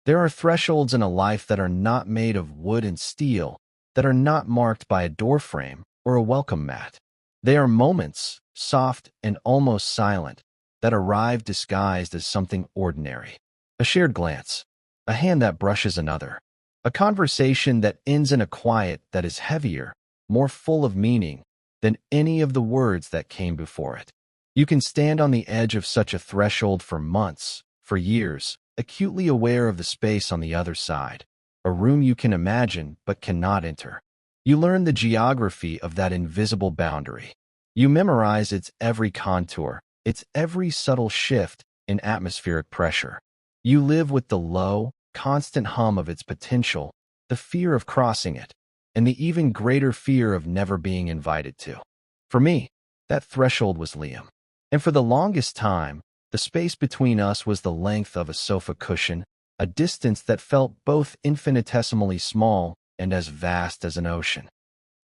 There are thresholds in a life that are not made of wood and steel, that are not marked by a doorframe or a welcome mat. They are moments, soft and almost silent, that arrive disguised as something ordinary. A shared glance, a hand that brushes another, a conversation that ends in a quiet that is heavier, more full of meaning than any of the words that came before it. You can stand on the edge of such a threshold for months, for years, acutely aware of the space on the other side, a room you can imagine but cannot enter. You learn the geography of that invisible boundary. You memorize its every contour, its every subtle shift in atmospheric pressure. You live with the low, constant hum of its potential, the fear of crossing it, and the even greater fear of never being invited to. For me, that threshold was Liam. And for the longest time, the space between us was the length of a sofa cushion, a distance that felt both infinitesimally small and as vast as an ocean.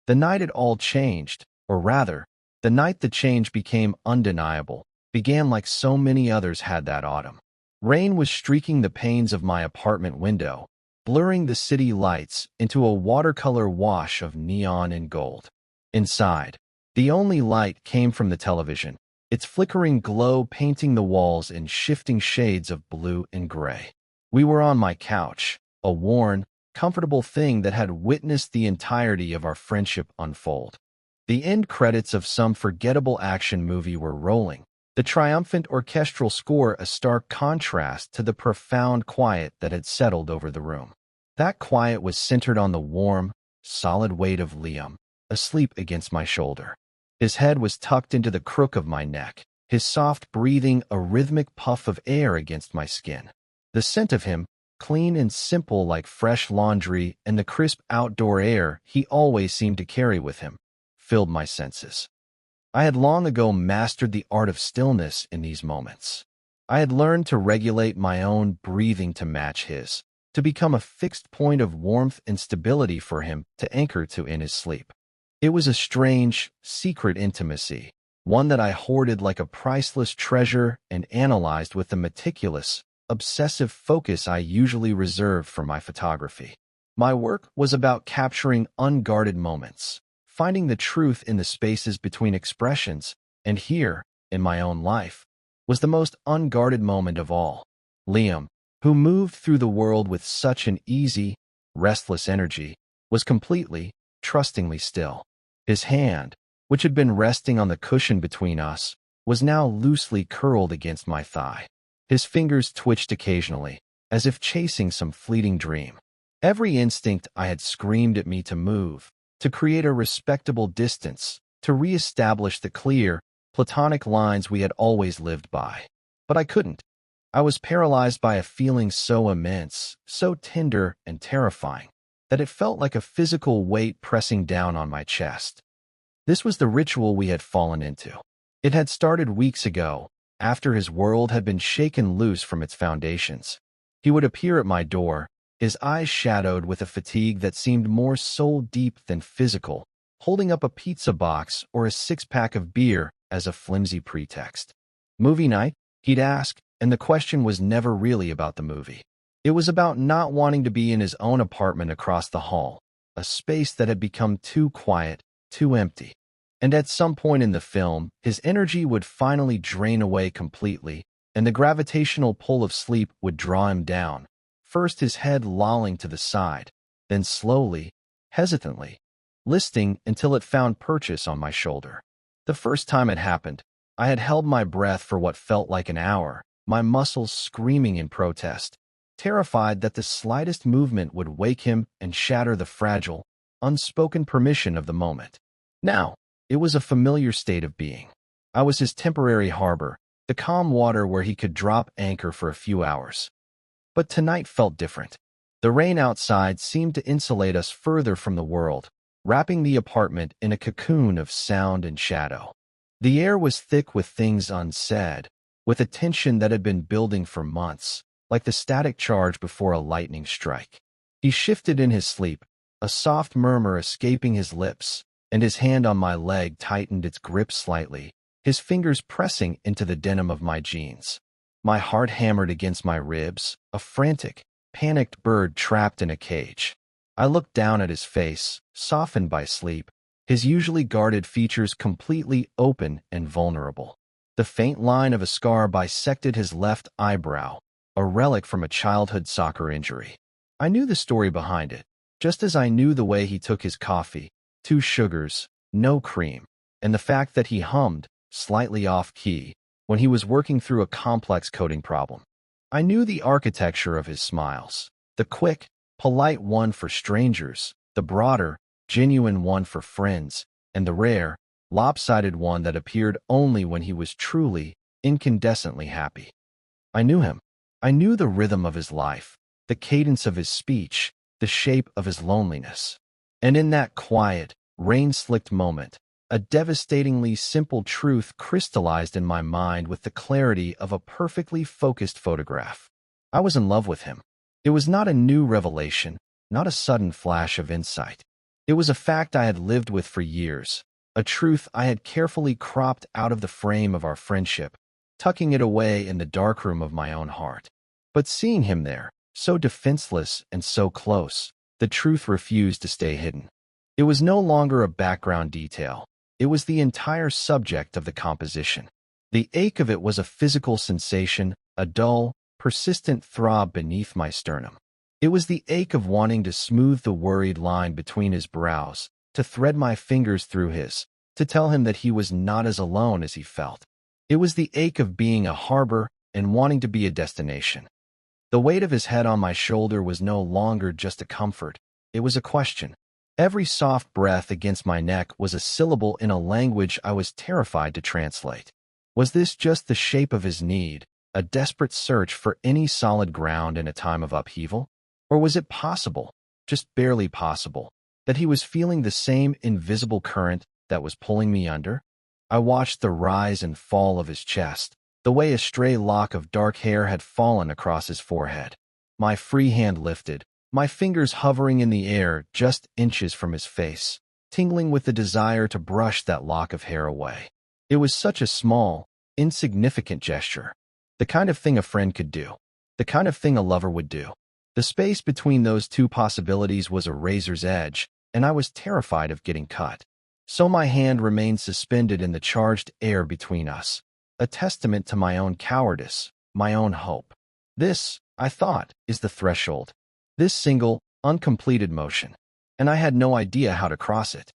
The night it all changed, or rather, the night the change became undeniable, began like so many others had that autumn. Rain was streaking the panes of my apartment window, blurring the city lights into a watercolor wash of neon and gold. Inside, the only light came from the television, its flickering glow painting the walls in shifting shades of blue and gray. We were on my couch, a worn, comfortable thing that had witnessed the entirety of our friendship unfold. The end credits of some forgettable action movie were rolling, the triumphant orchestral score a stark contrast to the profound quiet that had settled over the room. That quiet was centered on the warm, solid weight of Liam, asleep against my shoulder. His head was tucked into the crook of my neck, his soft breathing a rhythmic puff of air against my skin. The scent of him, clean and simple like fresh laundry and the crisp outdoor air he always seemed to carry with him, filled my senses. I had long ago mastered the art of stillness in these moments. I had learned to regulate my own breathing to match his, to become a fixed point of warmth and stability for him to anchor to in his sleep. It was a strange, secret intimacy, one that I hoarded like a priceless treasure and analyzed with the meticulous, obsessive focus I usually reserved for my photography. My work was about capturing unguarded moments, finding the truth in the spaces between expressions, and here, in my own life, was the most unguarded moment of all. Liam, who moved through the world with such an easy, restless energy, was completely, trustingly still. His hand, which had been resting on the cushion between us, was now loosely curled against my thigh. His fingers twitched occasionally, as if chasing some fleeting dream. Every instinct I had screamed at me to move, to create a respectable distance, to re-establish the clear, platonic lines we had always lived by. But I couldn't. I was paralyzed by a feeling so immense, so tender and terrifying, that it felt like a physical weight pressing down on my chest. This was the ritual we had fallen into. It had started weeks ago, after his world had been shaken loose from its foundations. He would appear at my door, his eyes shadowed with a fatigue that seemed more soul-deep than physical, holding up a pizza box or a six-pack of beer as a flimsy pretext. Movie night? He'd ask, and the question was never really about the movie. It was about not wanting to be in his own apartment across the hall, a space that had become too quiet, too empty. And at some point in the film, his energy would finally drain away completely, and the gravitational pull of sleep would draw him down, first his head lolling to the side, then slowly, hesitantly, listing until it found purchase on my shoulder. The first time it happened, I had held my breath for what felt like an hour, my muscles screaming in protest, terrified that the slightest movement would wake him and shatter the fragile, unspoken permission of the moment. Now, it was a familiar state of being. I was his temporary harbor, the calm water where he could drop anchor for a few hours. But tonight felt different. The rain outside seemed to insulate us further from the world, wrapping the apartment in a cocoon of sound and shadow. The air was thick with things unsaid, with a tension that had been building for months, like the static charge before a lightning strike. He shifted in his sleep, a soft murmur escaping his lips, and his hand on my leg tightened its grip slightly, his fingers pressing into the denim of my jeans. My heart hammered against my ribs, a frantic, panicked bird trapped in a cage. I looked down at his face, softened by sleep, his usually guarded features completely open and vulnerable. The faint line of a scar bisected his left eyebrow, a relic from a childhood soccer injury. I knew the story behind it, just as I knew the way he took his coffee, 2 sugars, no cream, and the fact that he hummed, slightly off-key, when he was working through a complex coding problem. I knew the architecture of his smiles, the quick, polite one for strangers, the broader, genuine one for friends, and the rare, lopsided one that appeared only when he was truly, incandescently happy. I knew him. I knew the rhythm of his life, the cadence of his speech, the shape of his loneliness. And in that quiet, rain-slicked moment, a devastatingly simple truth crystallized in my mind with the clarity of a perfectly focused photograph. I was in love with him. It was not a new revelation, not a sudden flash of insight. It was a fact I had lived with for years, a truth I had carefully cropped out of the frame of our friendship, tucking it away in the darkroom of my own heart. But seeing him there, so defenseless and so close, the truth refused to stay hidden. It was no longer a background detail. It was the entire subject of the composition. The ache of it was a physical sensation, a dull, persistent throb beneath my sternum. It was the ache of wanting to smooth the worried line between his brows, to thread my fingers through his, to tell him that he was not as alone as he felt. It was the ache of being a harbor and wanting to be a destination. The weight of his head on my shoulder was no longer just a comfort. It was a question. Every soft breath against my neck was a syllable in a language I was terrified to translate. Was this just the shape of his need, a desperate search for any solid ground in a time of upheaval? Or was it possible, just barely possible, that he was feeling the same invisible current that was pulling me under? I watched the rise and fall of his chest, the way a stray lock of dark hair had fallen across his forehead. My free hand lifted, my fingers hovering in the air just inches from his face, tingling with the desire to brush that lock of hair away. It was such a small, insignificant gesture. The kind of thing a friend could do. The kind of thing a lover would do. The space between those two possibilities was a razor's edge, and I was terrified of getting cut. So my hand remained suspended in the charged air between us, a testament to my own cowardice, my own hope. This, I thought, is the threshold. This single, uncompleted motion. And I had no idea how to cross it.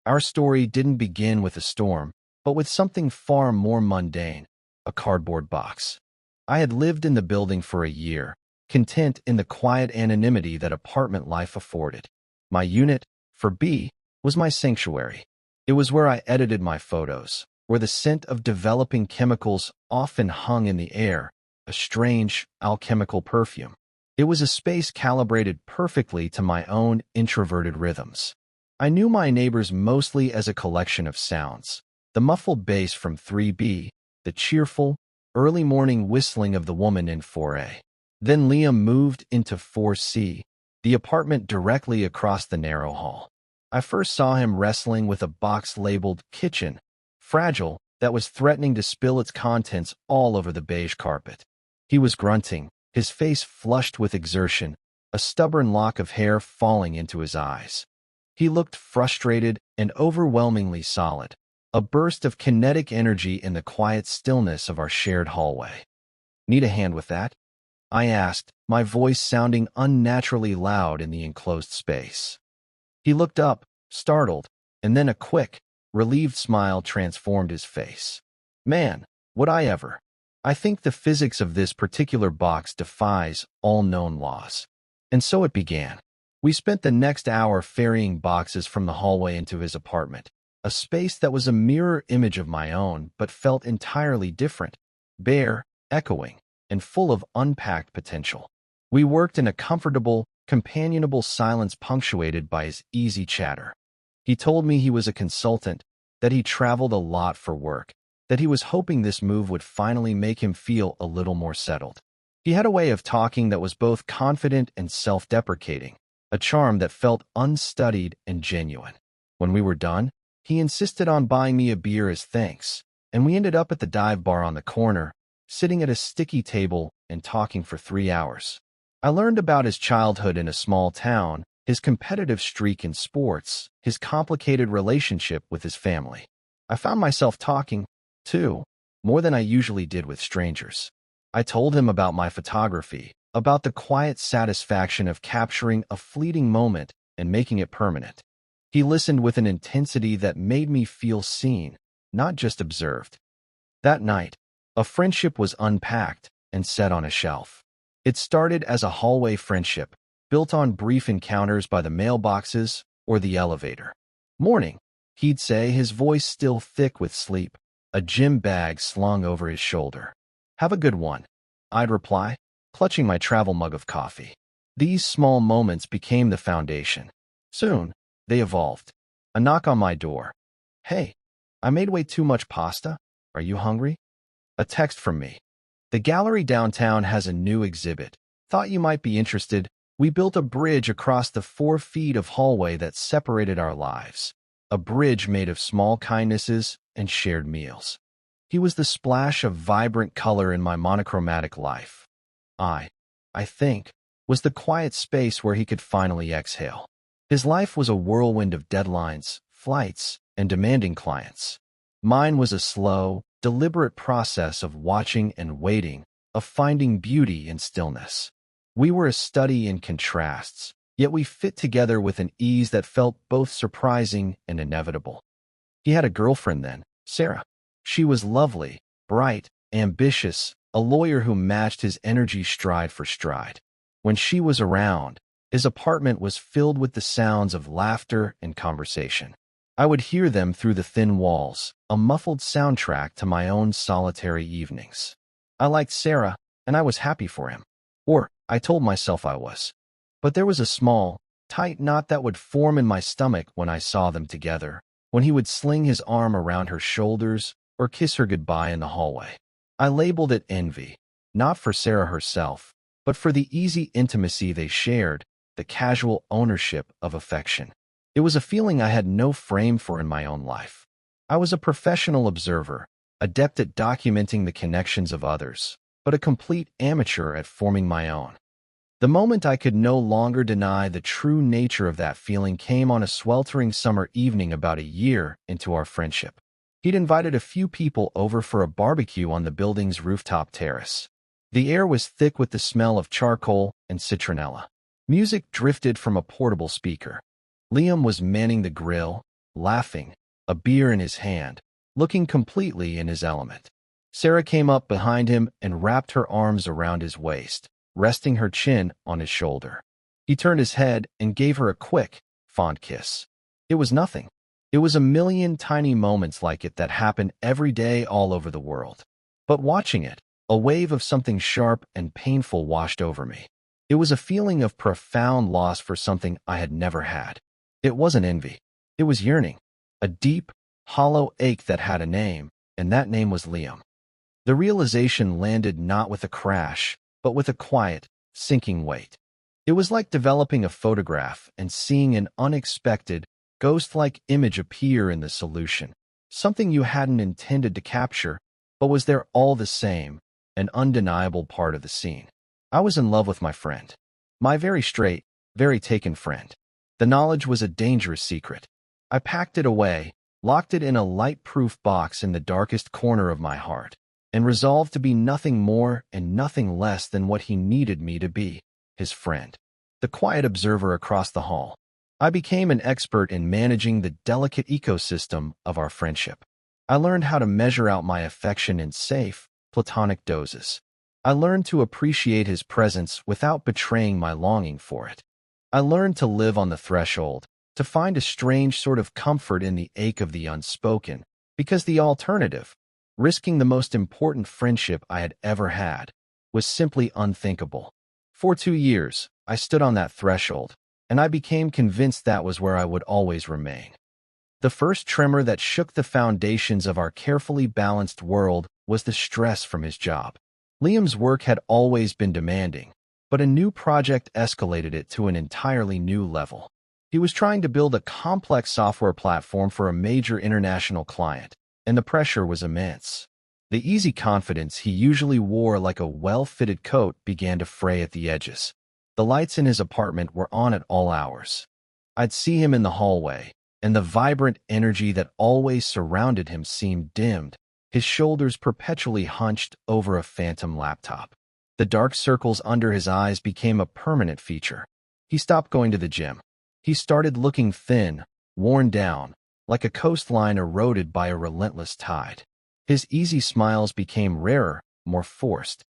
Our story didn't begin with a storm, but with something far more mundane, a cardboard box. I had lived in the building for a year, content in the quiet anonymity that apartment life afforded. My unit, for B, was my sanctuary. It was where I edited my photos, where the scent of developing chemicals often hung in the air, a strange, alchemical perfume. It was a space calibrated perfectly to my own introverted rhythms. I knew my neighbors mostly as a collection of sounds, the muffled bass from 3B, the cheerful, early morning whistling of the woman in 4A. Then Liam moved into 4C, the apartment directly across the narrow hall. I first saw him wrestling with a box labeled kitchen, fragile, that was threatening to spill its contents all over the beige carpet. He was grunting, his face flushed with exertion, a stubborn lock of hair falling into his eyes. He looked frustrated and overwhelmingly solid, a burst of kinetic energy in the quiet stillness of our shared hallway. "Need a hand with that?" I asked, my voice sounding unnaturally loud in the enclosed space. He looked up, startled, and then a quick, relieved smile transformed his face. "Man, would I ever. I think the physics of this particular box defies all known laws." And so it began. We spent the next hour ferrying boxes from the hallway into his apartment, a space that was a mirror image of my own but felt entirely different, bare, echoing, and full of unpacked potential. We worked in a comfortable, companionable silence punctuated by his easy chatter. He told me he was a consultant, that he traveled a lot for work, that he was hoping this move would finally make him feel a little more settled. He had a way of talking that was both confident and self-deprecating, a charm that felt unstudied and genuine. When we were done, he insisted on buying me a beer as thanks, and we ended up at the dive bar on the corner, sitting at a sticky table and talking for 3 hours. I learned about his childhood in a small town, his competitive streak in sports, his complicated relationship with his family. I found myself talking, too, more than I usually did with strangers. I told him about my photography, about the quiet satisfaction of capturing a fleeting moment and making it permanent. He listened with an intensity that made me feel seen, not just observed. That night, a friendship was unpacked and set on a shelf. It started as a hallway friendship, built on brief encounters by the mailboxes or the elevator. "Morning," he'd say, his voice still thick with sleep, a gym bag slung over his shoulder. "Have a good one," I'd reply, clutching my travel mug of coffee. These small moments became the foundation. Soon, they evolved. A knock on my door. "Hey, I made way too much pasta. Are you hungry?" A text from me. "The gallery downtown has a new exhibit. Thought you might be interested. We built a bridge across the 4 feet of hallway that separated our lives. A bridge made of small kindnesses and shared meals." He was the splash of vibrant color in my monochromatic life. I think, was the quiet space where he could finally exhale. His life was a whirlwind of deadlines, flights, and demanding clients. Mine was a slow, deliberate process of watching and waiting, of finding beauty in stillness. We were a study in contrasts, yet we fit together with an ease that felt both surprising and inevitable. He had a girlfriend then, Sarah. She was lovely, bright, ambitious, a lawyer who matched his energy stride for stride. When she was around, his apartment was filled with the sounds of laughter and conversation. I would hear them through the thin walls, a muffled soundtrack to my own solitary evenings. I liked Sarah, and I was happy for him. Or, I told myself I was. But there was a small, tight knot that would form in my stomach when I saw them together, when he would sling his arm around her shoulders or kiss her goodbye in the hallway. I labeled it envy, not for Sarah herself, but for the easy intimacy they shared, the casual ownership of affection. It was a feeling I had no frame for in my own life. I was a professional observer, adept at documenting the connections of others, but a complete amateur at forming my own. The moment I could no longer deny the true nature of that feeling came on a sweltering summer evening about a year into our friendship. He'd invited a few people over for a barbecue on the building's rooftop terrace. The air was thick with the smell of charcoal and citronella. Music drifted from a portable speaker. Liam was manning the grill, laughing, a beer in his hand, looking completely in his element. Sarah came up behind him and wrapped her arms around his waist, resting her chin on his shoulder. He turned his head and gave her a quick, fond kiss. It was nothing. It was a million tiny moments like it that happen every day all over the world. But watching it, a wave of something sharp and painful washed over me. It was a feeling of profound loss for something I had never had. It wasn't envy. It was yearning. A deep, hollow ache that had a name, and that name was Liam. The realization landed not with a crash, but with a quiet, sinking weight. It was like developing a photograph and seeing an unexpected, ghost-like image appear in the solution. Something you hadn't intended to capture, but was there all the same, an undeniable part of the scene. I was in love with my friend. My very straight, very taken friend. The knowledge was a dangerous secret. I packed it away, locked it in a light-proof box in the darkest corner of my heart, and resolved to be nothing more and nothing less than what he needed me to be, his friend. The quiet observer across the hall. I became an expert in managing the delicate ecosystem of our friendship. I learned how to measure out my affection in safe, platonic doses. I learned to appreciate his presence without betraying my longing for it. I learned to live on the threshold, to find a strange sort of comfort in the ache of the unspoken, because the alternative, risking the most important friendship I had ever had, was simply unthinkable. For 2 years, I stood on that threshold, and I became convinced that was where I would always remain. The first tremor that shook the foundations of our carefully balanced world was the stress from his job. Liam's work had always been demanding, but a new project escalated it to an entirely new level. He was trying to build a complex software platform for a major international client, and the pressure was immense. The easy confidence he usually wore like a well-fitted coat began to fray at the edges. The lights in his apartment were on at all hours. I'd see him in the hallway, and the vibrant energy that always surrounded him seemed dimmed, his shoulders perpetually hunched over a phantom laptop. The dark circles under his eyes became a permanent feature. He stopped going to the gym. He started looking thin, worn down, like a coastline eroded by a relentless tide. His easy smiles became rarer, more forced.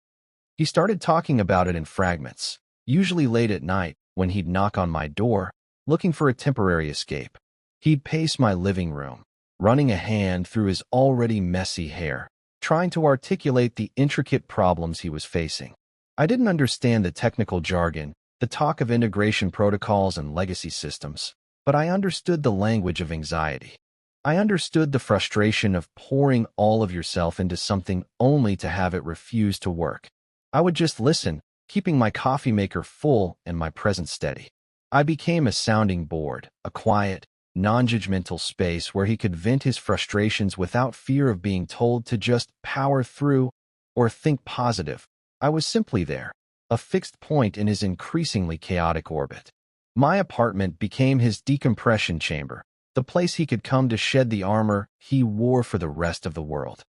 He started talking about it in fragments, usually late at night when he'd knock on my door, looking for a temporary escape. He'd pace my living room, running a hand through his already messy hair, trying to articulate the intricate problems he was facing. I didn't understand the technical jargon, the talk of integration protocols and legacy systems, but I understood the language of anxiety. I understood the frustration of pouring all of yourself into something only to have it refuse to work. I would just listen, keeping my coffee maker full and my presence steady. I became a sounding board, a quiet, non-judgmental space where he could vent his frustrations without fear of being told to just power through or think positive. I was simply there, a fixed point in his increasingly chaotic orbit. My apartment became his decompression chamber, the place he could come to shed the armor he wore for the rest of the world.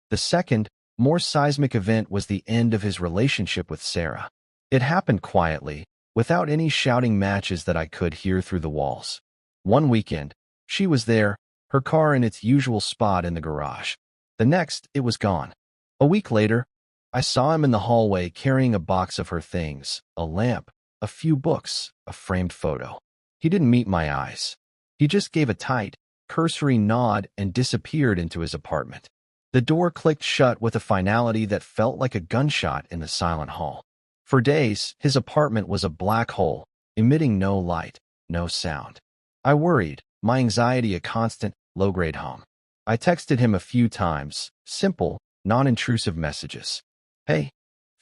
The second, more seismic event was the end of his relationship with Sarah. It happened quietly, without any shouting matches that I could hear through the walls. One weekend, she was there, her car in its usual spot in the garage. The next, it was gone. A week later, I saw him in the hallway carrying a box of her things, a lamp, a few books, a framed photo. He didn't meet my eyes. He just gave a tight, cursory nod and disappeared into his apartment. The door clicked shut with a finality that felt like a gunshot in the silent hall. For days, his apartment was a black hole, emitting no light, no sound. I worried, my anxiety a constant, low-grade hum. I texted him a few times, simple, non-intrusive messages. Hey,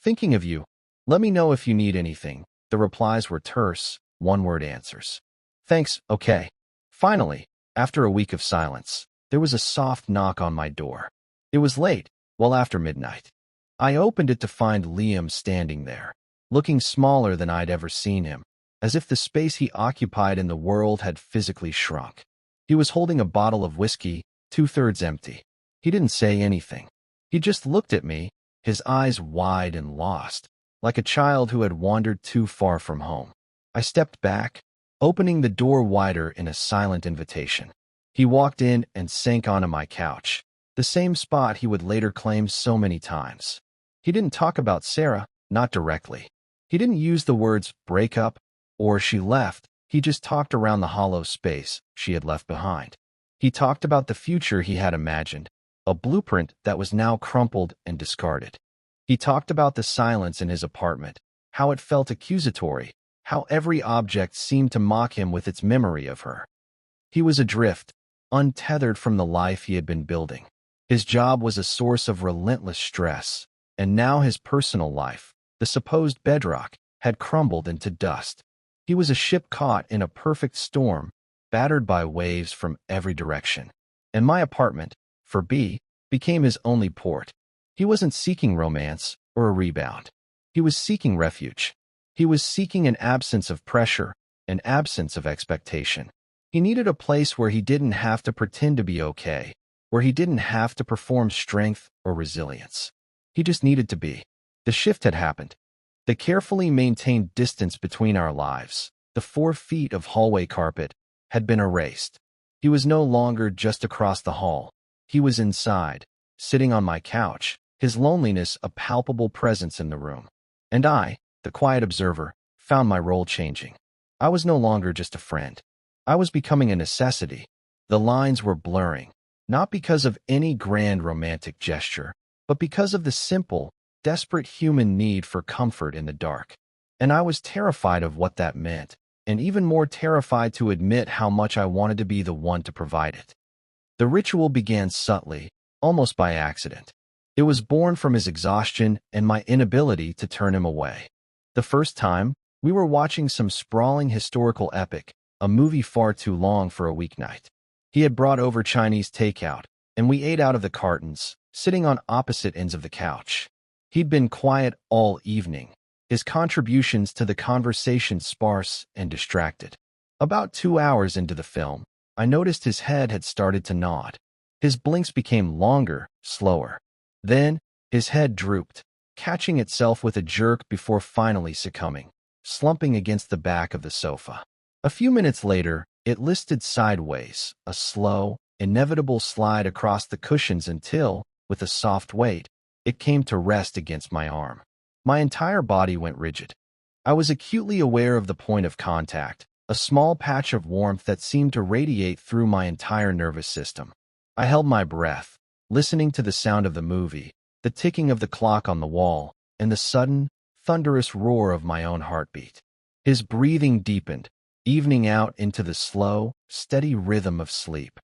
thinking of you. Let me know if you need anything. The replies were terse, one-word answers. Thanks, okay. Finally, after a week of silence, there was a soft knock on my door. It was late, well after midnight. I opened it to find Liam standing there, looking smaller than I'd ever seen him, as if the space he occupied in the world had physically shrunk. He was holding a bottle of whiskey, two-thirds empty. He didn't say anything. He just looked at me, his eyes wide and lost, like a child who had wandered too far from home. I stepped back, opening the door wider in a silent invitation. He walked in and sank onto my couch, the same spot he would later claim so many times. He didn't talk about Sarah, not directly. He didn't use the words break up or she left. He just talked around the hollow space she had left behind. He talked about the future he had imagined, a blueprint that was now crumpled and discarded. He talked about the silence in his apartment, how it felt accusatory, how every object seemed to mock him with its memory of her. He was adrift, untethered from the life he had been building. His job was a source of relentless stress, and now his personal life, the supposed bedrock, had crumbled into dust. He was a ship caught in a perfect storm, battered by waves from every direction. And my apartment, for B, became his only port. He wasn't seeking romance or a rebound. He was seeking refuge. He was seeking an absence of pressure, an absence of expectation. He needed a place where he didn't have to pretend to be okay, where he didn't have to perform strength or resilience. He just needed to be. The shift had happened. The carefully maintained distance between our lives, the 4 feet of hallway carpet, had been erased. He was no longer just across the hall. He was inside, sitting on my couch, his loneliness a palpable presence in the room. And I, the quiet observer, found my role changing. I was no longer just a friend. I was becoming a necessity. The lines were blurring, not because of any grand romantic gesture, but because of the simple, desperate human need for comfort in the dark. And I was terrified of what that meant, and even more terrified to admit how much I wanted to be the one to provide it. The ritual began subtly, almost by accident. It was born from his exhaustion and my inability to turn him away. The first time, we were watching some sprawling historical epic, a movie far too long for a weeknight. He had brought over Chinese takeout, and we ate out of the cartons, sitting on opposite ends of the couch. He'd been quiet all evening, his contributions to the conversation sparse and distracted. About 2 hours into the film, I noticed his head had started to nod. His blinks became longer, slower. Then, his head drooped, catching itself with a jerk before finally succumbing, slumping against the back of the sofa. A few minutes later, it listed sideways, a slow, inevitable slide across the cushions until, with a soft weight, it came to rest against my arm. My entire body went rigid. I was acutely aware of the point of contact, a small patch of warmth that seemed to radiate through my entire nervous system. I held my breath, listening to the sound of the movie, the ticking of the clock on the wall, and the sudden, thunderous roar of my own heartbeat. His breathing deepened, evening out into the slow, steady rhythm of sleep.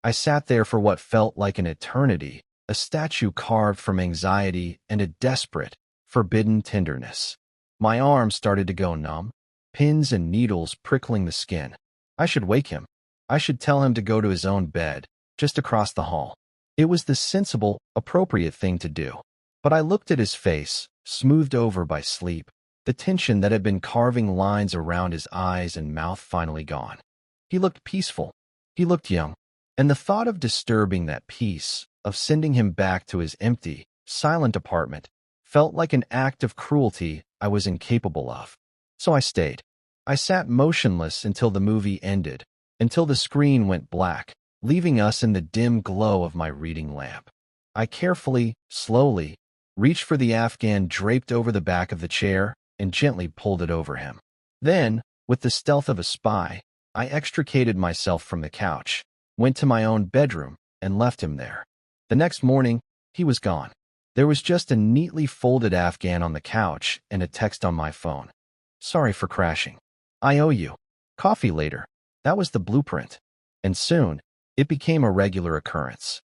I sat there for what felt like an eternity, a statue carved from anxiety and a desperate, forbidden tenderness. My arms started to go numb, pins and needles prickling the skin. I should wake him. I should tell him to go to his own bed, just across the hall. It was the sensible, appropriate thing to do. But I looked at his face, smoothed over by sleep, the tension that had been carving lines around his eyes and mouth finally gone. He looked peaceful. He looked young. And the thought of disturbing that peace, of sending him back to his empty, silent apartment, felt like an act of cruelty I was incapable of. So I stayed. I sat motionless until the movie ended, until the screen went black, leaving us in the dim glow of my reading lamp. I carefully, slowly, reached for the Afghan draped over the back of the chair and gently pulled it over him. Then, with the stealth of a spy, I extricated myself from the couch, went to my own bedroom, and left him there. The next morning, he was gone. There was just a neatly folded Afghan on the couch and a text on my phone. Sorry for crashing. I owe you. Coffee later. That was the blueprint. And soon, it became a regular occurrence.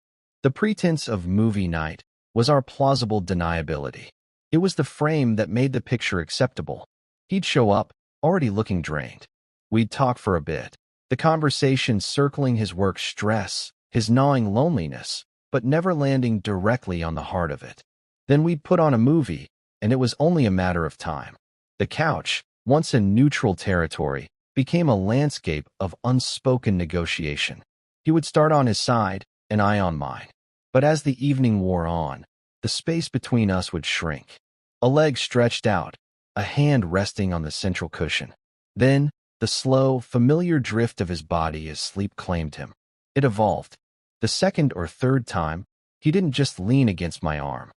The pretense of movie night was our plausible deniability. It was the frame that made the picture acceptable. He'd show up, already looking drained. We'd talk for a bit, the conversation circling his work stress, his gnawing loneliness, but never landing directly on the heart of it. Then we'd put on a movie, and it was only a matter of time. The couch, once in neutral territory, became a landscape of unspoken negotiation. He would start on his side, and I on mine. But as the evening wore on, the space between us would shrink. A leg stretched out, a hand resting on the central cushion. Then, the slow, familiar drift of his body as sleep claimed him. It evolved. The second or third time, he didn't just lean against my arm.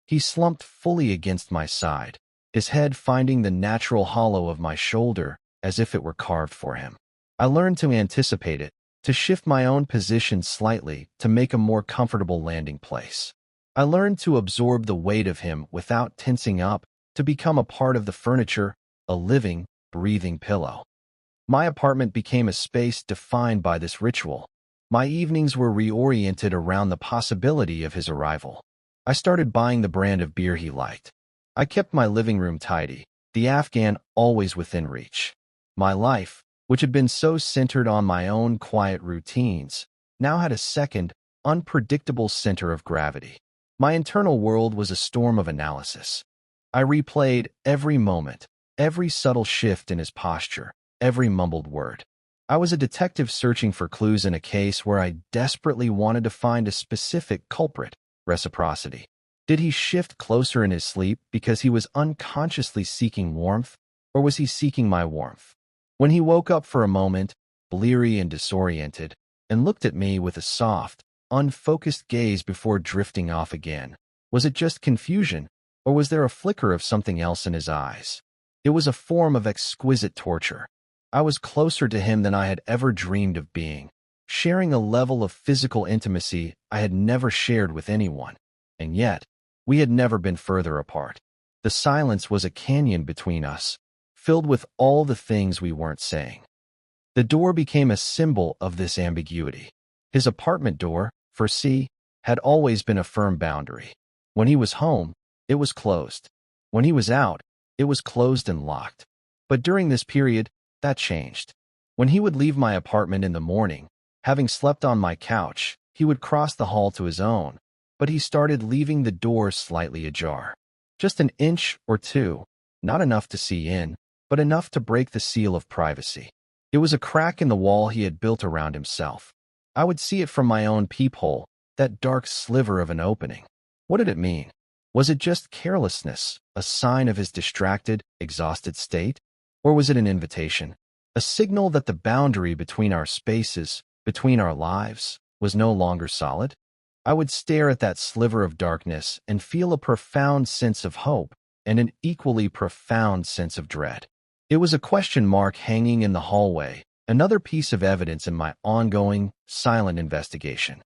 He slumped fully against my side, his head finding the natural hollow of my shoulder as if it were carved for him. I learned to anticipate it, to shift my own position slightly to make a more comfortable landing place. I learned to absorb the weight of him without tensing up, to become a part of the furniture, a living, breathing pillow. My apartment became a space defined by this ritual. My evenings were reoriented around the possibility of his arrival. I started buying the brand of beer he liked. I kept my living room tidy, the Afghan always within reach. My life, which had been so centered on my own quiet routines, now had a second, unpredictable center of gravity. My internal world was a storm of analysis. I replayed every moment, every subtle shift in his posture, every mumbled word. I was a detective searching for clues in a case where I desperately wanted to find a specific culprit: reciprocity. Did he shift closer in his sleep because he was unconsciously seeking warmth, or was he seeking my warmth? When he woke up for a moment, bleary and disoriented, and looked at me with a soft, unfocused gaze before drifting off again, was it just confusion, or was there a flicker of something else in his eyes? It was a form of exquisite torture. I was closer to him than I had ever dreamed of being, sharing a level of physical intimacy I had never shared with anyone. And yet, we had never been further apart. The silence was a canyon between us, filled with all the things we weren't saying. The door became a symbol of this ambiguity. His apartment door, for C, had always been a firm boundary. When he was home, it was closed. When he was out, it was closed and locked. But during this period, that changed. When he would leave my apartment in the morning, having slept on my couch, he would cross the hall to his own, but he started leaving the door slightly ajar. Just an inch or two, not enough to see in, but enough to break the seal of privacy. It was a crack in the wall he had built around himself. I would see it from my own peephole, that dark sliver of an opening. What did it mean? Was it just carelessness, a sign of his distracted, exhausted state? Or was it an invitation, a signal that the boundary between our spaces, between our lives, was no longer solid? I would stare at that sliver of darkness and feel a profound sense of hope and an equally profound sense of dread. It was a question mark hanging in the hallway, another piece of evidence in my ongoing, silent investigation.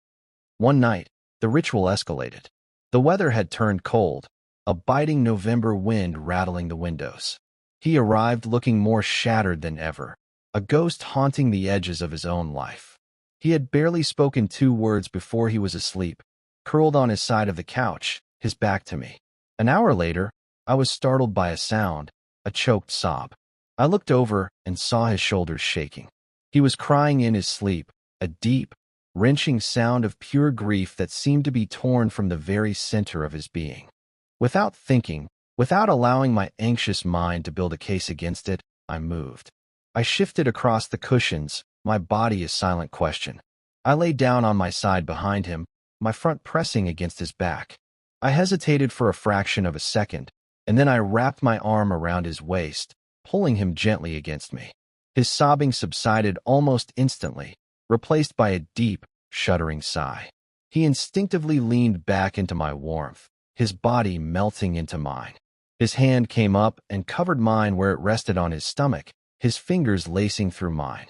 One night, the ritual escalated. The weather had turned cold, a biting November wind rattling the windows. He arrived looking more shattered than ever, a ghost haunting the edges of his own life. He had barely spoken 2 words before he was asleep, curled on his side of the couch, his back to me. An hour later, I was startled by a sound, a choked sob. I looked over and saw his shoulders shaking. He was crying in his sleep, a deep, wrenching sound of pure grief that seemed to be torn from the very center of his being. Without thinking, without allowing my anxious mind to build a case against it, I moved. I shifted across the cushions, my body a silent question. I lay down on my side behind him, my front pressing against his back. I hesitated for a fraction of a second, and then I wrapped my arm around his waist, pulling him gently against me. His sobbing subsided almost instantly, replaced by a deep, shuddering sigh. He instinctively leaned back into my warmth, his body melting into mine. His hand came up and covered mine where it rested on his stomach, his fingers lacing through mine.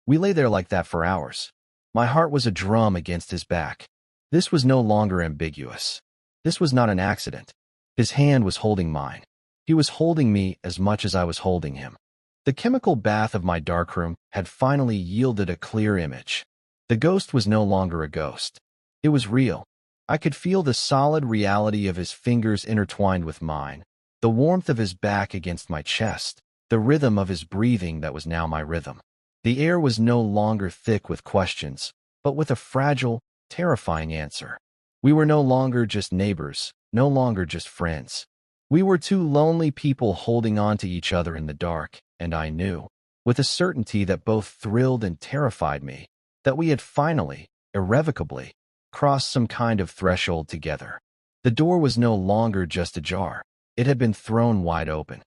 We lay there like that for hours. My heart was a drum against his back. This was no longer ambiguous. This was not an accident. His hand was holding mine. He was holding me as much as I was holding him. The chemical bath of my darkroom had finally yielded a clear image. The ghost was no longer a ghost. It was real. I could feel the solid reality of his fingers intertwined with mine, the warmth of his back against my chest, the rhythm of his breathing that was now my rhythm. The air was no longer thick with questions, but with a fragile, terrifying answer. We were no longer just neighbors, no longer just friends. We were 2 lonely people holding on to each other in the dark, and I knew, with a certainty that both thrilled and terrified me, that we had finally, irrevocably, crossed some kind of threshold together. The door was no longer just ajar. It had been thrown wide open.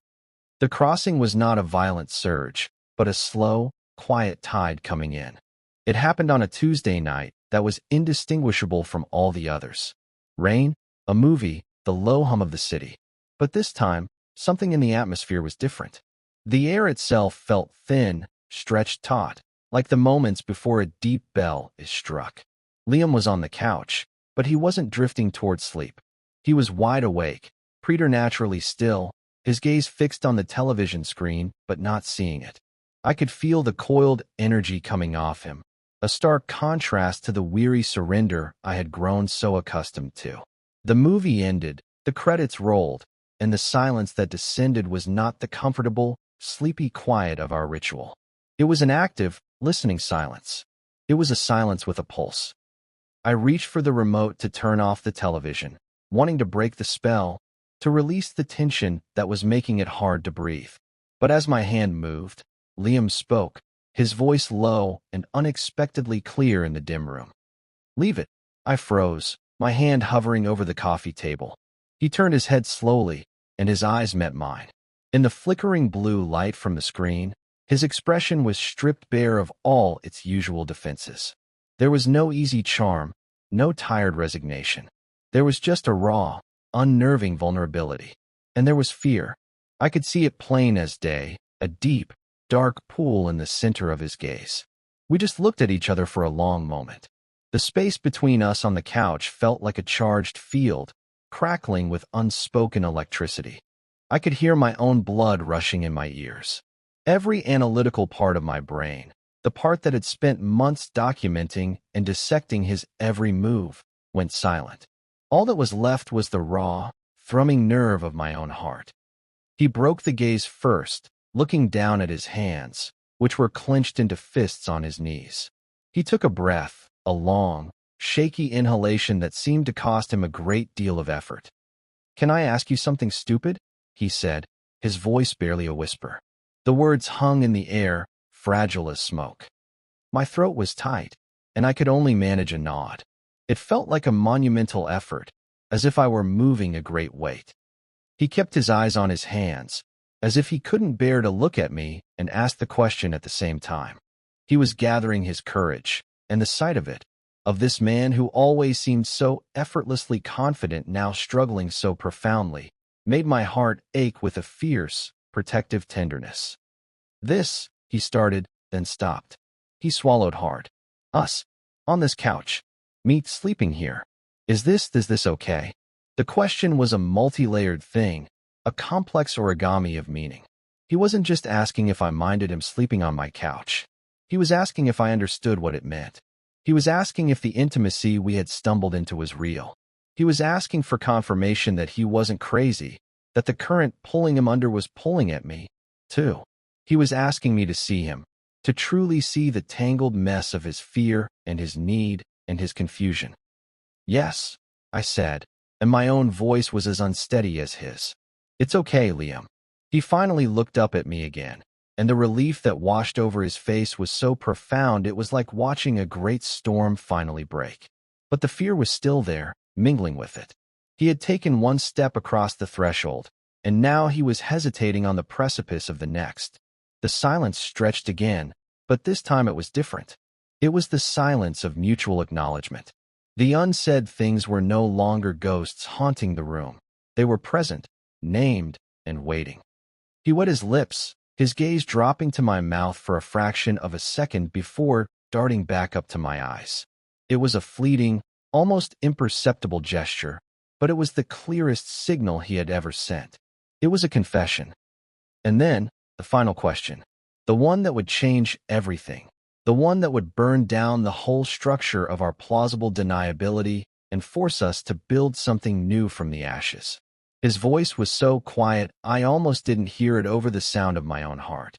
The crossing was not a violent surge, but a slow, quiet tide coming in. It happened on a Tuesday night that was indistinguishable from all the others. Rain, a movie, the low hum of the city. But this time, something in the atmosphere was different. The air itself felt thin, stretched taut, like the moments before a deep bell is struck. Liam was on the couch, but he wasn't drifting toward sleep. He was wide awake, preternaturally still, his gaze fixed on the television screen, but not seeing it. I could feel the coiled energy coming off him, a stark contrast to the weary surrender I had grown so accustomed to. The movie ended, the credits rolled, and the silence that descended was not the comfortable, sleepy quiet of our ritual. It was an active, listening silence. It was a silence with a pulse. I reached for the remote to turn off the television, wanting to break the spell, to release the tension that was making it hard to breathe. But as my hand moved, Liam spoke, his voice low and unexpectedly clear in the dim room. "Leave it." I froze, my hand hovering over the coffee table. He turned his head slowly, and his eyes met mine. In the flickering blue light from the screen, his expression was stripped bare of all its usual defenses. There was no easy charm, no tired resignation. There was just a raw, unnerving vulnerability. And there was fear. I could see it plain as day, a deep, dark pool in the center of his gaze. We just looked at each other for a long moment. The space between us on the couch felt like a charged field, crackling with unspoken electricity. I could hear my own blood rushing in my ears. Every analytical part of my brain, the part that had spent months documenting and dissecting his every move, went silent. All that was left was the raw, thrumming nerve of my own heart. He broke the gaze first, looking down at his hands, which were clenched into fists on his knees. He took a breath, a long, shaky inhalation that seemed to cost him a great deal of effort. "Can I ask you something stupid?" he said, his voice barely a whisper. The words hung in the air, fragile as smoke. My throat was tight, and I could only manage a nod. It felt like a monumental effort, as if I were moving a great weight. He kept his eyes on his hands, as if he couldn't bear to look at me and ask the question at the same time. He was gathering his courage, and the sight of it, of this man who always seemed so effortlessly confident now struggling so profoundly, made my heart ache with a fierce, protective tenderness. "This," he started, then stopped. He swallowed hard. "Us. On this couch. Me sleeping here. Is this okay?" The question was a multi-layered thing, a complex origami of meaning. He wasn't just asking if I minded him sleeping on my couch. He was asking if I understood what it meant. He was asking if the intimacy we had stumbled into was real. He was asking for confirmation that he wasn't crazy, that the current pulling him under was pulling at me, too. He was asking me to see him, to truly see the tangled mess of his fear and his need and his confusion. "Yes," I said, and my own voice was as unsteady as his. "It's okay, Liam." He finally looked up at me again, and the relief that washed over his face was so profound it was like watching a great storm finally break. But the fear was still there, mingling with it. He had taken one step across the threshold, and now he was hesitating on the precipice of the next. The silence stretched again, but this time it was different. It was the silence of mutual acknowledgement. The unsaid things were no longer ghosts haunting the room. They were present, named, and waiting. He wet his lips, his gaze dropping to my mouth for a fraction of a second before darting back up to my eyes. It was a fleeting, almost imperceptible gesture, but it was the clearest signal he had ever sent. It was a confession. And then, the final question, the one that would change everything, the one that would burn down the whole structure of our plausible deniability and force us to build something new from the ashes. His voice was so quiet I almost didn't hear it over the sound of my own heart.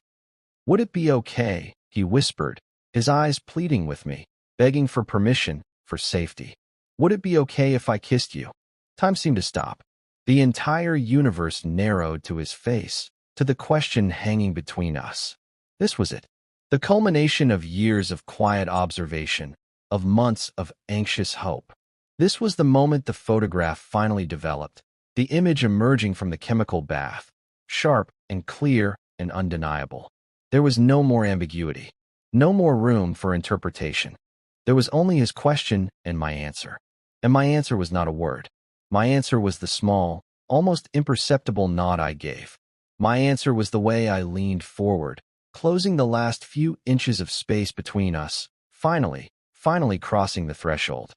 "Would it be okay?" he whispered, his eyes pleading with me, begging for permission, for safety. "Would it be okay if I kissed you?" Time seemed to stop. The entire universe narrowed to his face, to the question hanging between us. This was it. The culmination of years of quiet observation, of months of anxious hope. This was the moment the photograph finally developed, the image emerging from the chemical bath, sharp and clear and undeniable. There was no more ambiguity, no more room for interpretation. There was only his question and my answer. And my answer was not a word. My answer was the small, almost imperceptible nod I gave. My answer was the way I leaned forward, closing the last few inches of space between us, finally crossing the threshold.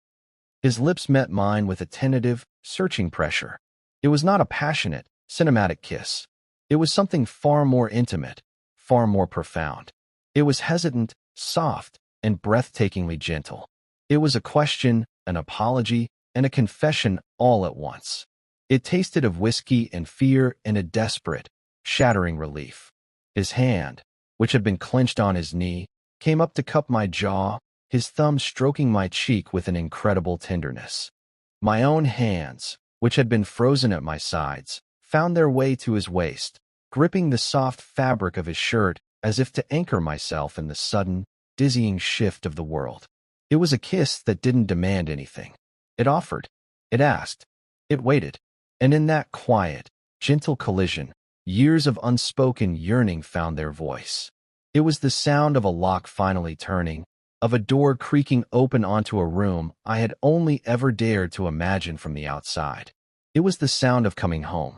His lips met mine with a tentative, searching pressure. It was not a passionate, cinematic kiss. It was something far more intimate, far more profound. It was hesitant, soft, and breathtakingly gentle. It was a question, an apology, and a confession all at once. It tasted of whiskey and fear and a desperate, shattering relief. His hand, which had been clenched on his knee, came up to cup my jaw, his thumb stroking my cheek with an incredible tenderness. My own hands, which had been frozen at my sides, found their way to his waist, gripping the soft fabric of his shirt as if to anchor myself in the sudden, dizzying shift of the world. It was a kiss that didn't demand anything. It offered. It asked. It waited. And in that quiet, gentle collision, years of unspoken yearning found their voice. It was the sound of a lock finally turning, of a door creaking open onto a room I had only ever dared to imagine from the outside. It was the sound of coming home.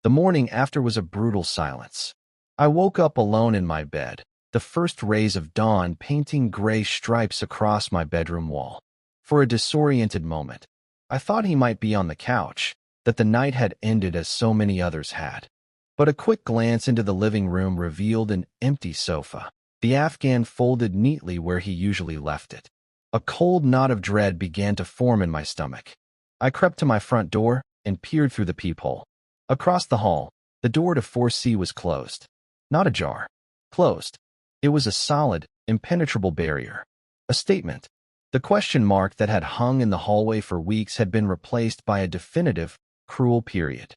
The morning after was a brutal silence. I woke up alone in my bed, the first rays of dawn painting gray stripes across my bedroom wall. For a disoriented moment, I thought he might be on the couch, that the night had ended as so many others had. But a quick glance into the living room revealed an empty sofa, the Afghan folded neatly where he usually left it. A cold knot of dread began to form in my stomach. I crept to my front door and peered through the peephole. Across the hall, the door to 4C was closed. Not ajar. Closed. It was a solid, impenetrable barrier. A statement. The question mark that had hung in the hallway for weeks had been replaced by a definitive, cruel period.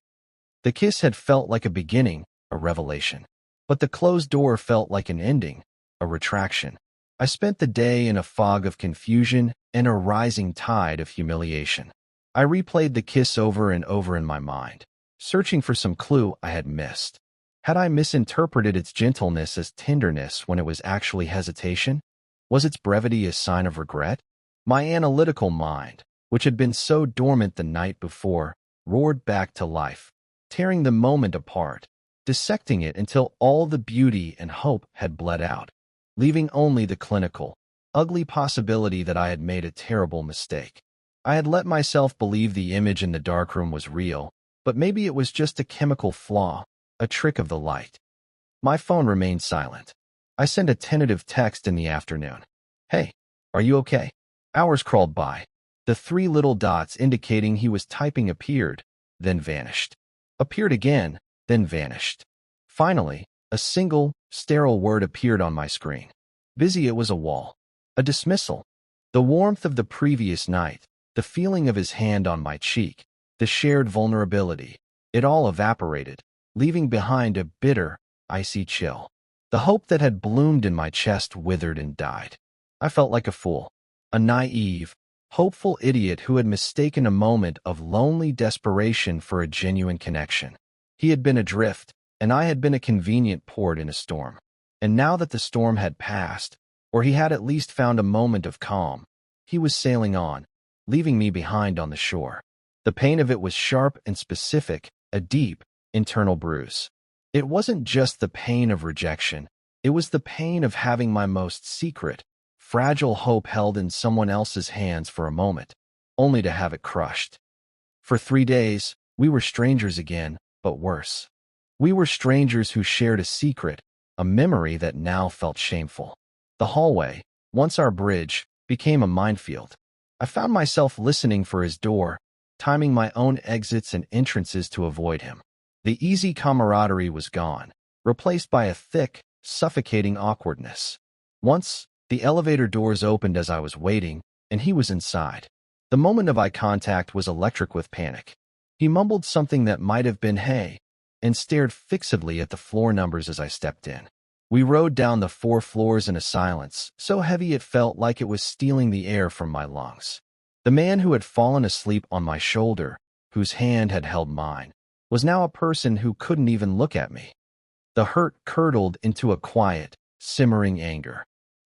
The kiss had felt like a beginning, a revelation. But the closed door felt like an ending, a retraction. I spent the day in a fog of confusion and a rising tide of humiliation. I replayed the kiss over and over in my mind, searching for some clue I had missed. Had I misinterpreted its gentleness as tenderness when it was actually hesitation? Was its brevity a sign of regret? My analytical mind, which had been so dormant the night before, roared back to life, tearing the moment apart, dissecting it until all the beauty and hope had bled out, leaving only the clinical, ugly possibility that I had made a terrible mistake. I had let myself believe the image in the darkroom was real, but maybe it was just a chemical flaw, a trick of the light. My phone remained silent. I sent a tentative text in the afternoon. "Hey, are you okay?" Hours crawled by. The three little dots indicating he was typing appeared, then vanished. Appeared again, then vanished. Finally, a single, sterile word appeared on my screen. Busy. It was a wall. A dismissal. The warmth of the previous night, the feeling of his hand on my cheek, the shared vulnerability, it all evaporated, leaving behind a bitter, icy chill. The hope that had bloomed in my chest withered and died. I felt like a fool, a naive, hopeful idiot who had mistaken a moment of lonely desperation for a genuine connection. He had been adrift, and I had been a convenient port in a storm. And now that the storm had passed, or he had at least found a moment of calm, he was sailing on, leaving me behind on the shore. The pain of it was sharp and specific, a deep, internal bruise. It wasn't just the pain of rejection, it was the pain of having my most secret, fragile hope held in someone else's hands for a moment, only to have it crushed. For 3 days, we were strangers again, but worse. We were strangers who shared a secret, a memory that now felt shameful. The hallway, once our bridge, became a minefield. I found myself listening for his door, timing my own exits and entrances to avoid him. The easy camaraderie was gone, replaced by a thick, suffocating awkwardness. Once, the elevator doors opened as I was waiting, and he was inside. The moment of eye contact was electric with panic. He mumbled something that might have been "hey," and stared fixedly at the floor numbers as I stepped in. We rode down the 4 floors in a silence, so heavy it felt like it was stealing the air from my lungs. The man who had fallen asleep on my shoulder, whose hand had held mine, was now a person who couldn't even look at me. The hurt curdled into a quiet, simmering anger.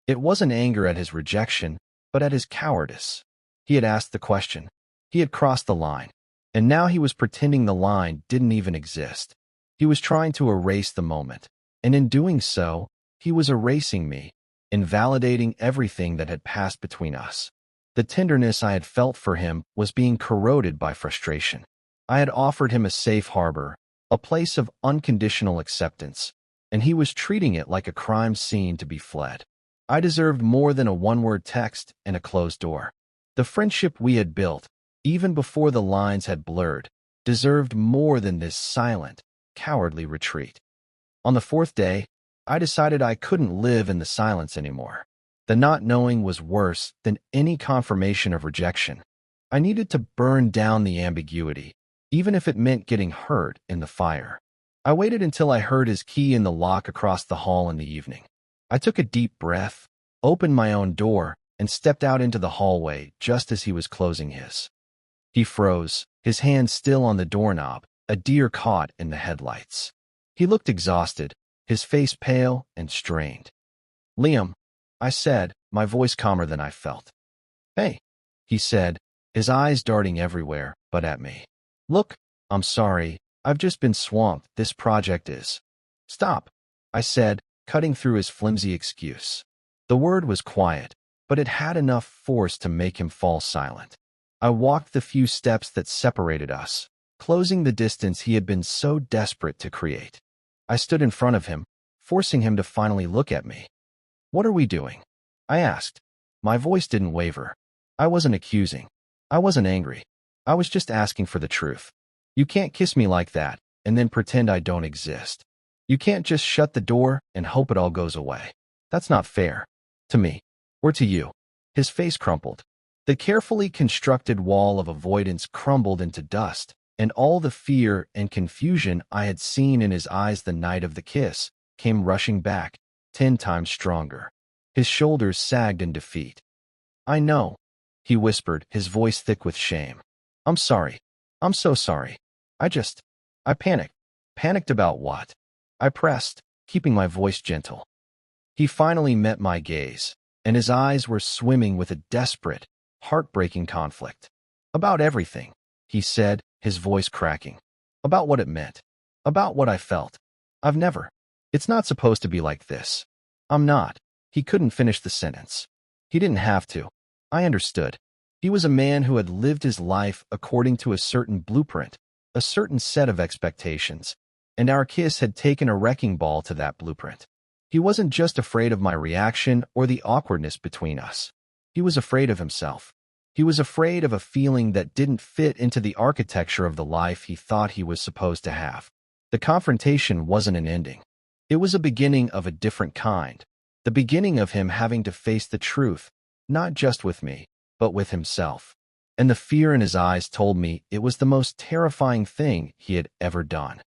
It wasn't anger at his rejection, but at his cowardice. He had asked the question. He had crossed the line, and now he was pretending the line didn't even exist. He was trying to erase the moment, and in doing so, he was erasing me, invalidating everything that had passed between us. The tenderness I had felt for him was being corroded by frustration. I had offered him a safe harbor, a place of unconditional acceptance, and he was treating it like a crime scene to be fled. I deserved more than a one-word text and a closed door. The friendship we had built, even before the lines had blurred, deserved more than this silent, cowardly retreat. On the 4th day, I decided I couldn't live in the silence anymore. The not knowing was worse than any confirmation of rejection. I needed to burn down the ambiguity, even if it meant getting hurt in the fire. I waited until I heard his key in the lock across the hall in the evening. I took a deep breath, opened my own door, and stepped out into the hallway just as he was closing his. He froze, his hand still on the doorknob, a deer caught in the headlights. He looked exhausted, his face pale and strained. "Liam," I said, my voice calmer than I felt. "Hey," he said, his eyes darting everywhere but at me. "Look, I'm sorry, I've just been swamped. This project is—" "Stop," I said, cutting through his flimsy excuse. The word was quiet, but it had enough force to make him fall silent. I walked the few steps that separated us, closing the distance he had been so desperate to create. I stood in front of him, forcing him to finally look at me. "What are we doing?" I asked. My voice didn't waver. I wasn't accusing. I wasn't angry. I was just asking for the truth. You can't kiss me like that and then pretend I don't exist. You can't just shut the door and hope it all goes away. That's not fair. To me. Or to you. His face crumpled. The carefully constructed wall of avoidance crumbled into dust, and all the fear and confusion I had seen in his eyes the night of the kiss came rushing back, 10 times stronger. His shoulders sagged in defeat. "I know," he whispered, his voice thick with shame. "I'm sorry. I'm so sorry. I panicked." "Panicked about what?" I pressed, keeping my voice gentle. He finally met my gaze, and his eyes were swimming with a desperate, heartbreaking conflict. "About everything," he said, his voice cracking. "About what it meant. About what I felt. I've never. It's not supposed to be like this. I'm not." He couldn't finish the sentence. He didn't have to. I understood. He was a man who had lived his life according to a certain blueprint, a certain set of expectations, and our kiss had taken a wrecking ball to that blueprint. He wasn't just afraid of my reaction or the awkwardness between us. He was afraid of himself. He was afraid of a feeling that didn't fit into the architecture of the life he thought he was supposed to have. The confrontation wasn't an ending. It was a beginning of a different kind. The beginning of him having to face the truth, not just with me, but with himself. And the fear in his eyes told me it was the most terrifying thing he had ever done.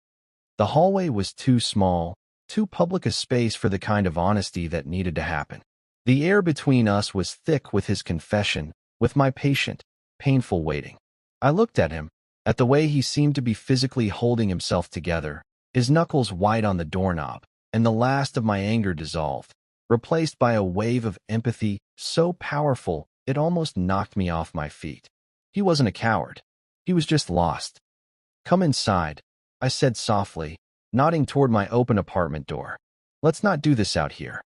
The hallway was too small, too public a space for the kind of honesty that needed to happen. The air between us was thick with his confession, with my patient, painful waiting. I looked at him, at the way he seemed to be physically holding himself together, his knuckles white on the doorknob, and the last of my anger dissolved, replaced by a wave of empathy so powerful it almost knocked me off my feet. He wasn't a coward. He was just lost. "Come inside," I said softly, nodding toward my open apartment door. "Let's not do this out here."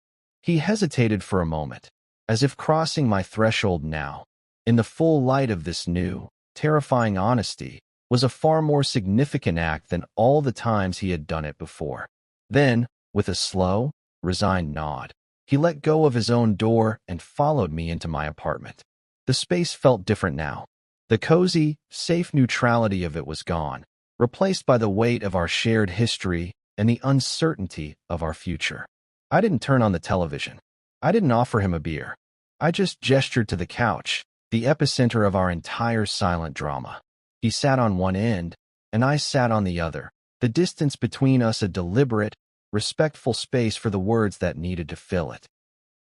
He hesitated for a moment, as if crossing my threshold now, in the full light of this new, terrifying honesty, was a far more significant act than all the times he had done it before. Then, with a slow, resigned nod, he let go of his own door and followed me into my apartment. The space felt different now. The cozy, safe neutrality of it was gone, replaced by the weight of our shared history and the uncertainty of our future. I didn't turn on the television. I didn't offer him a beer. I just gestured to the couch, the epicenter of our entire silent drama. He sat on one end, and I sat on the other, the distance between us a deliberate, respectful space for the words that needed to fill it.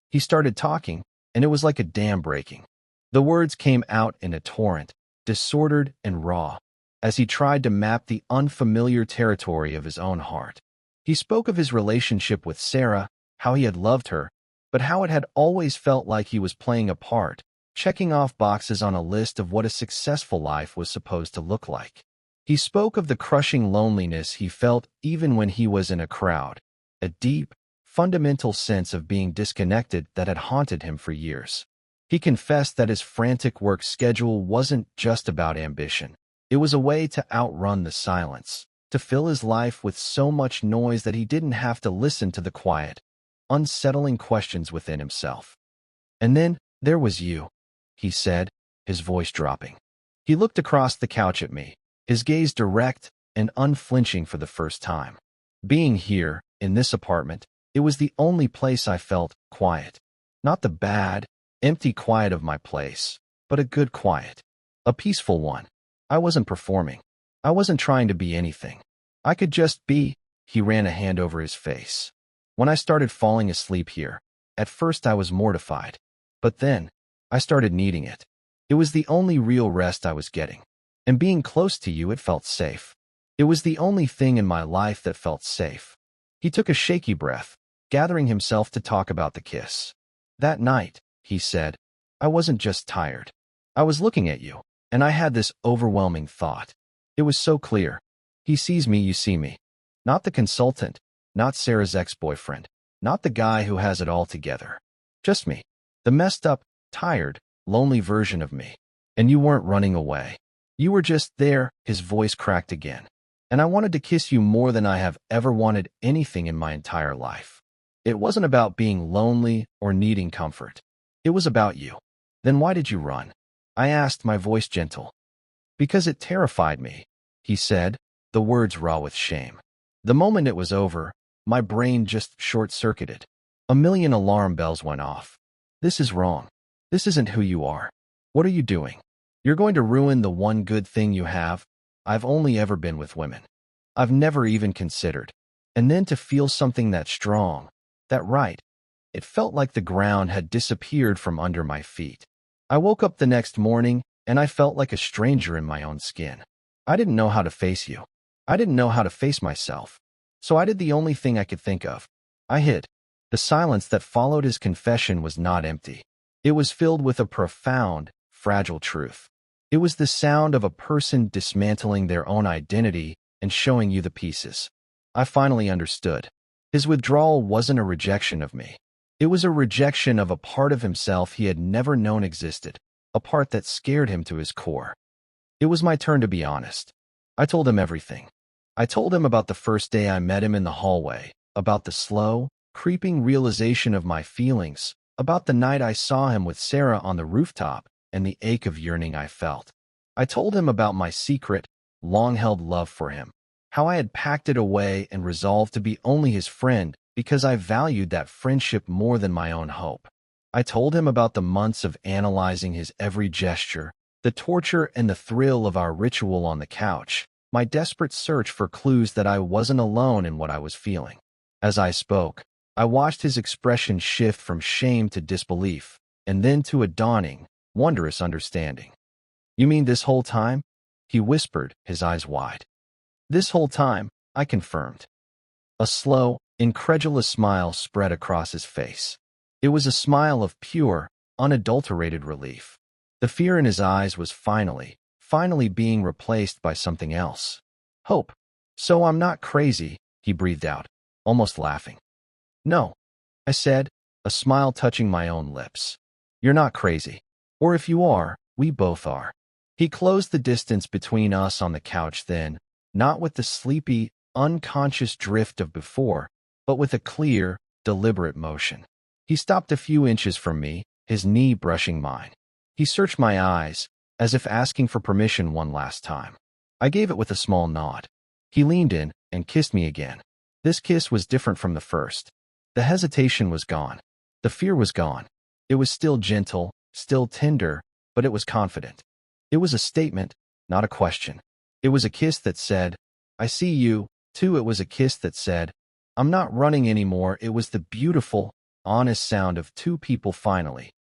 He started talking, and it was like a dam breaking. The words came out in a torrent, disordered and raw, as he tried to map the unfamiliar territory of his own heart. He spoke of his relationship with Sarah, how he had loved her, but how it had always felt like he was playing a part, checking off boxes on a list of what a successful life was supposed to look like. He spoke of the crushing loneliness he felt even when he was in a crowd, a deep, fundamental sense of being disconnected that had haunted him for years. He confessed that his frantic work schedule wasn't just about ambition. It was a way to outrun the silence, to fill his life with so much noise that he didn't have to listen to the quiet, unsettling questions within himself. "And then there was you," he said, his voice dropping. He looked across the couch at me, his gaze direct and unflinching for the first time. Being here, in this apartment, it was the only place I felt quiet. Not the bad, empty quiet of my place, but a good quiet. A peaceful one. I wasn't performing. I wasn't trying to be anything. I could just be. He ran a hand over his face. When I started falling asleep here, at first I was mortified. But then, I started needing it. It was the only real rest I was getting. And being close to you, it felt safe. It was the only thing in my life that felt safe. He took a shaky breath, gathering himself to talk about the kiss. "That night," he said, "I wasn't just tired. I was looking at you, and I had this overwhelming thought. It was so clear. He sees me, you see me. Not the consultant, not Sarah's ex-boyfriend, not the guy who has it all together. Just me. The messed up, tired, lonely version of me. And you weren't running away. You were just there." His voice cracked again. "And I wanted to kiss you more than I have ever wanted anything in my entire life. It wasn't about being lonely or needing comfort. It was about you." "Then why did you run?" I asked, my voice gentle. "Because it terrified me," he said, the words raw with shame. The moment it was over, my brain just short-circuited. A million alarm bells went off. "This is wrong. This isn't who you are. What are you doing? You're going to ruin the one good thing you have." I've only ever been with women. I've never even considered. And then to feel something that strong, that right, it felt like the ground had disappeared from under my feet. I woke up the next morning, and I felt like a stranger in my own skin. I didn't know how to face you. I didn't know how to face myself. So I did the only thing I could think of. I hid. The silence that followed his confession was not empty. It was filled with a profound, fragile truth. It was the sound of a person dismantling their own identity and showing you the pieces. I finally understood. His withdrawal wasn't a rejection of me. It was a rejection of a part of himself he had never known existed, a part that scared him to his core. It was my turn to be honest. I told him everything. I told him about the first day I met him in the hallway, about the slow, creeping realization of my feelings, about the night I saw him with Sarah on the rooftop, and the ache of yearning I felt. I told him about my secret, long-held love for him, how I had packed it away and resolved to be only his friend because I valued that friendship more than my own hope. I told him about the months of analyzing his every gesture, the torture and the thrill of our ritual on the couch, my desperate search for clues that I wasn't alone in what I was feeling. As I spoke, I watched his expression shift from shame to disbelief, and then to a dawning, wondrous understanding. "You mean this whole time?" he whispered, his eyes wide. "This whole time," I confirmed. A slow, incredulous smile spread across his face. It was a smile of pure, unadulterated relief. The fear in his eyes was finally being replaced by something else. Hope. "So I'm not crazy," he breathed out, almost laughing. "No," I said, a smile touching my own lips. "You're not crazy. Or if you are, we both are." He closed the distance between us on the couch then, not with the sleepy, unconscious drift of before, but with a clear, deliberate motion. He stopped a few inches from me, his knee brushing mine. He searched my eyes, as if asking for permission one last time. I gave it with a small nod. He leaned in and kissed me again. This kiss was different from the first. The hesitation was gone. The fear was gone. It was still gentle, still tender, but it was confident. It was a statement, not a question. It was a kiss that said, "I see you," too. It was a kiss that said, "I'm not running anymore." It was the beautiful, honest sound of two people finally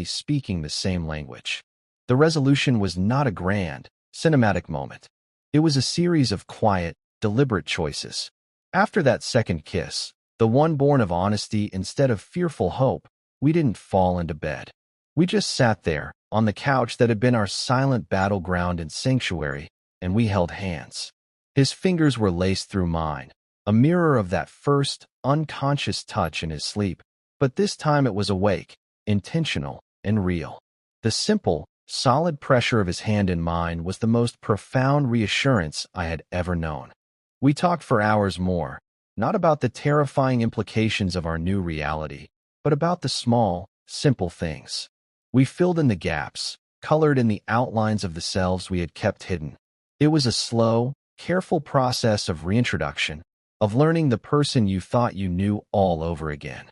speaking the same language. The resolution was not a grand, cinematic moment. It was a series of quiet, deliberate choices. After that second kiss, the one born of honesty instead of fearful hope, we didn't fall into bed. We just sat there, on the couch that had been our silent battleground and sanctuary, and we held hands. His fingers were laced through mine, a mirror of that first, unconscious touch in his sleep, but this time it was awake, intentional, and real. The simple, solid pressure of his hand in mine was the most profound reassurance I had ever known. We talked for hours more, not about the terrifying implications of our new reality, but about the small, simple things. We filled in the gaps, colored in the outlines of the selves we had kept hidden. It was a slow, careful process of reintroduction, of learning the person you thought you knew all over again.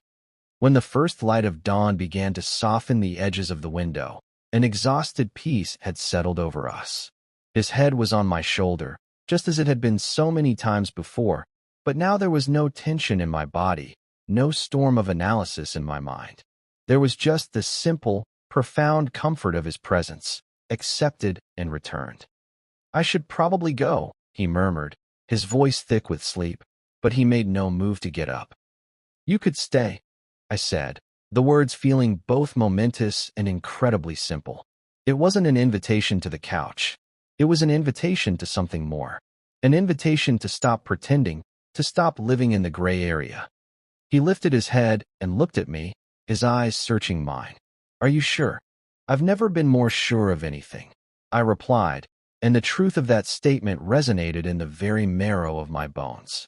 When the first light of dawn began to soften the edges of the window, an exhausted peace had settled over us. His head was on my shoulder, just as it had been so many times before, but now there was no tension in my body, no storm of analysis in my mind. There was just the simple, profound comfort of his presence, accepted and returned. "I should probably go," he murmured, his voice thick with sleep, but he made no move to get up. "You could stay," I said, the words feeling both momentous and incredibly simple. It wasn't an invitation to the couch. It was an invitation to something more. An invitation to stop pretending, to stop living in the gray area. He lifted his head and looked at me, his eyes searching mine. "Are you sure?" "I've never been more sure of anything," I replied, and the truth of that statement resonated in the very marrow of my bones.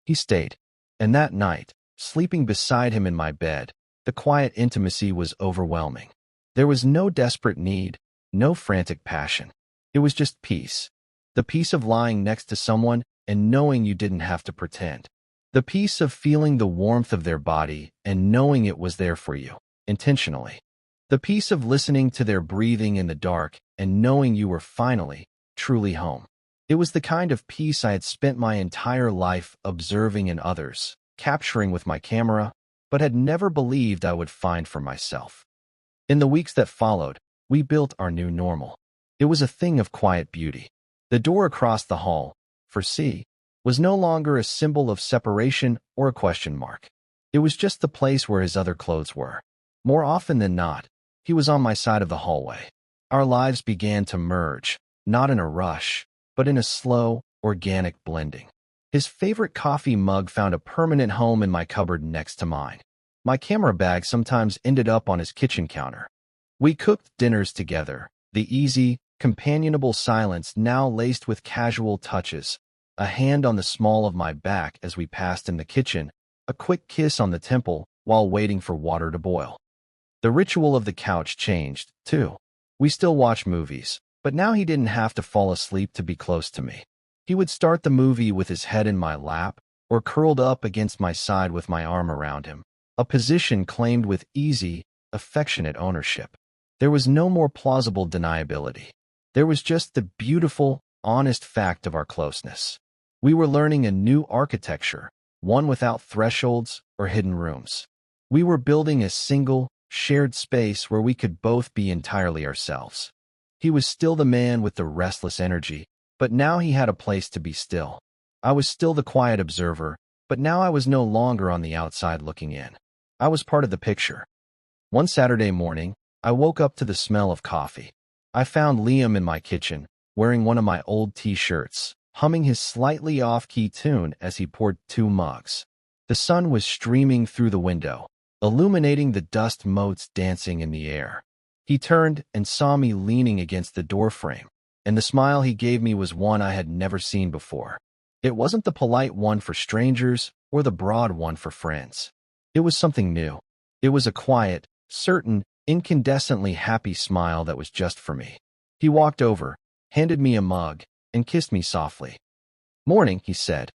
He stayed, and that night, sleeping beside him in my bed, the quiet intimacy was overwhelming. There was no desperate need, no frantic passion. It was just peace. The peace of lying next to someone and knowing you didn't have to pretend. The peace of feeling the warmth of their body and knowing it was there for you, intentionally. The peace of listening to their breathing in the dark and knowing you were finally, truly home. It was the kind of peace I had spent my entire life observing in others, capturing with my camera, but had never believed I would find for myself. In the weeks that followed, we built our new normal. It was a thing of quiet beauty. The door across the hall, for C, was no longer a symbol of separation or a question mark. It was just the place where his other clothes were. More often than not, he was on my side of the hallway. Our lives began to merge, not in a rush, but in a slow, organic blending. His favorite coffee mug found a permanent home in my cupboard next to mine. My camera bag sometimes ended up on his kitchen counter. We cooked dinners together, the easy, companionable silence now laced with casual touches, a hand on the small of my back as we passed in the kitchen, a quick kiss on the temple while waiting for water to boil. The ritual of the couch changed, too. We still watch movies, but now he didn't have to fall asleep to be close to me. He would start the movie with his head in my lap or curled up against my side with my arm around him, a position claimed with easy, affectionate ownership. There was no more plausible deniability. There was just the beautiful, honest fact of our closeness. We were learning a new architecture, one without thresholds or hidden rooms. We were building a single, shared space where we could both be entirely ourselves. He was still the man with the restless energy, but now he had a place to be still. I was still the quiet observer, but now I was no longer on the outside looking in. I was part of the picture. One Saturday morning, I woke up to the smell of coffee. I found Liam in my kitchen, wearing one of my old t-shirts, humming his slightly off-key tune as he poured 2 mugs. The sun was streaming through the window, illuminating the dust motes dancing in the air. He turned and saw me leaning against the doorframe, and the smile he gave me was one I had never seen before. It wasn't the polite one for strangers or the broad one for friends. It was something new. It was a quiet, certain, incandescently happy smile that was just for me. He walked over, handed me a mug, and kissed me softly. "Morning," he said.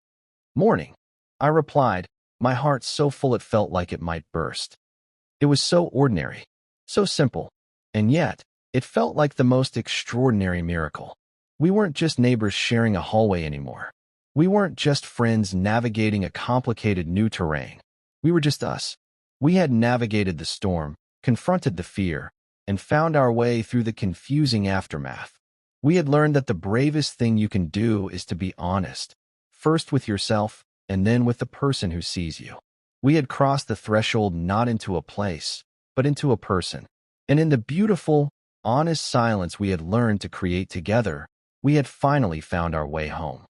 "Morning," I replied, my heart so full it felt like it might burst. It was so ordinary, so simple, and yet, it felt like the most extraordinary miracle. We weren't just neighbors sharing a hallway anymore. We weren't just friends navigating a complicated new terrain. We were just us. We had navigated the storm, confronted the fear, and found our way through the confusing aftermath. We had learned that the bravest thing you can do is to be honest, first with yourself and then with the person who sees you. We had crossed the threshold not into a place, but into a person. And in the beautiful, honest silence we had learned to create together, we had finally found our way home.